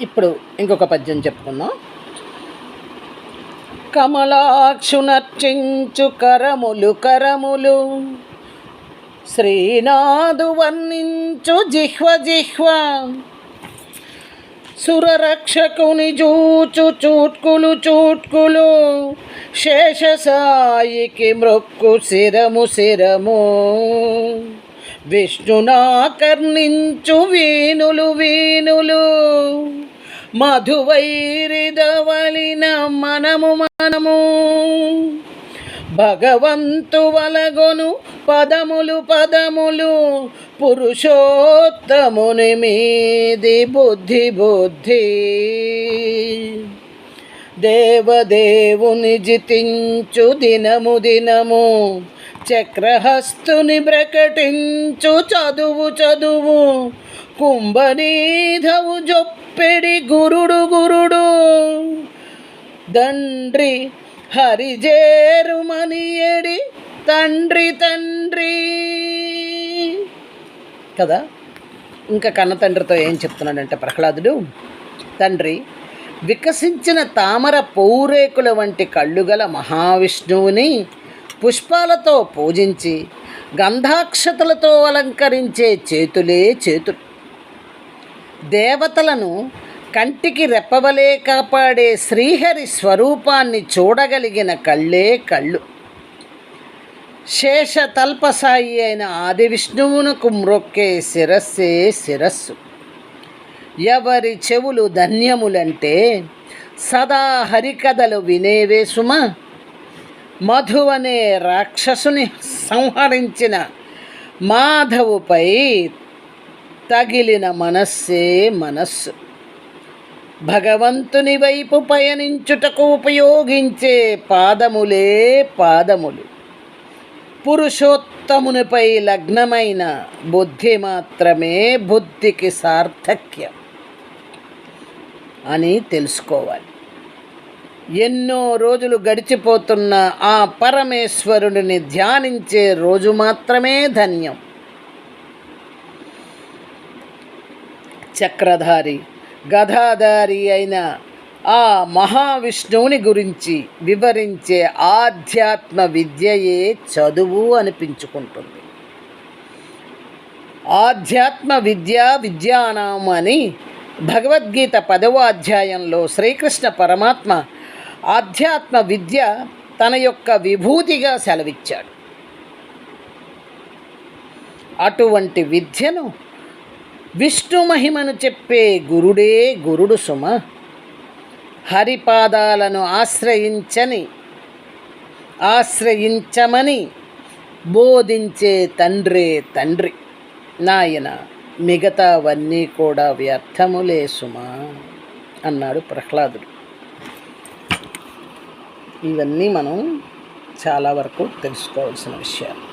ఇప్పుడు ఇంకొక పద్యం చెప్పుకుందాం. కమలాక్షునర్చించు కరములు కరములు, శ్రీనాథు వర్ణించు జిహ్వ జిహ్వ, సురరక్షకుని జూచు చూట్కులు చూట్కులు, శేషసాయికి మృక్కు శిరము శిరము, విష్ణునాకర్ణించు వీనులు వీనులు, మధువైరిదవలిన మనము మనము, భగవంతు వలగొను పదములు పదములు, పురుషోత్తముని మీది బుద్ధి బుద్ధి, దేవదేవుని జితించు దినము దినము, చక్రహస్తుని ప్రకటించు చదువు చదువు, కుంభనీధవు జొప్పెడి గురుడు గురుడు, దండ్రి హరిజేరుమనియడి తండ్రి తండ్రి కదా. ఇంకా కన్న తండ్రితో ఏం చెప్తున్నాడంటే ప్రహ్లాదుడు, తండ్రి వికసించిన తామర పౌరేకుల వంటి కళ్ళు గల మహావిష్ణువుని పుష్పాలతో పూజించి గంధాక్షతలతో అలంకరించే చేతులే చేతులు, దేవతలను కంటికి రెప్పవలే కాపాడే శ్రీహరి స్వరూపాన్ని చూడగలిగిన కళ్ళే కళ్ళు, శేషతల్పసాయి అయిన ఆది విష్ణువునకు మ్రొక్కే శిరస్సే శిరస్సు. ఎవరి చెవులు ధన్యములంటే సదా హరికథలు వినేవే సుమ, మధువనే రాక్షసుని సంహరించిన మాధవుపై తగిలిన మనస్సే మనస్సు, భగవంతుని వైపు పయనించుటకు ఉపయోగించే పాదములే పాదములు, పురుషోత్తమునిపై లగ్నమైన బుద్ధి మాత్రమే బుద్ధికి సార్థక్యం అని తెలుసుకోవాలి. ఎన్నో రోజులు గడిచిపోతున్న ఆ పరమేశ్వరుడిని ధ్యానించే రోజు మాత్రమే ధన్యం. చక్రధారి గదాధారి అయిన ఆ మహావిష్ణువుని గురించి వివరించే ఆధ్యాత్మ విద్యయే చదువు అనిపించుకుంటుంది. ఆధ్యాత్మ విద్యానాం అని భగవద్గీత 10వ అధ్యాయంలో శ్రీకృష్ణ పరమాత్మ ఆధ్యాత్మ విద్య తన యొక్క విభూతిగా సెలవిచ్చాడు. అటువంటి విద్యను విష్ణు మహిమను చెప్పే గురుడే గురుడు సుమ. హరిపాదాలను ఆశ్రయించమని బోధించే తండ్రే తండ్రి. నాయన మిగతావన్నీ కూడా వ్యర్థములే సుమా అన్నాడు ప్రహ్లాదుడు. ఇవన్నీ మనం చాలా వరకు తెలుసుకోవాల్సిన విషయాలు.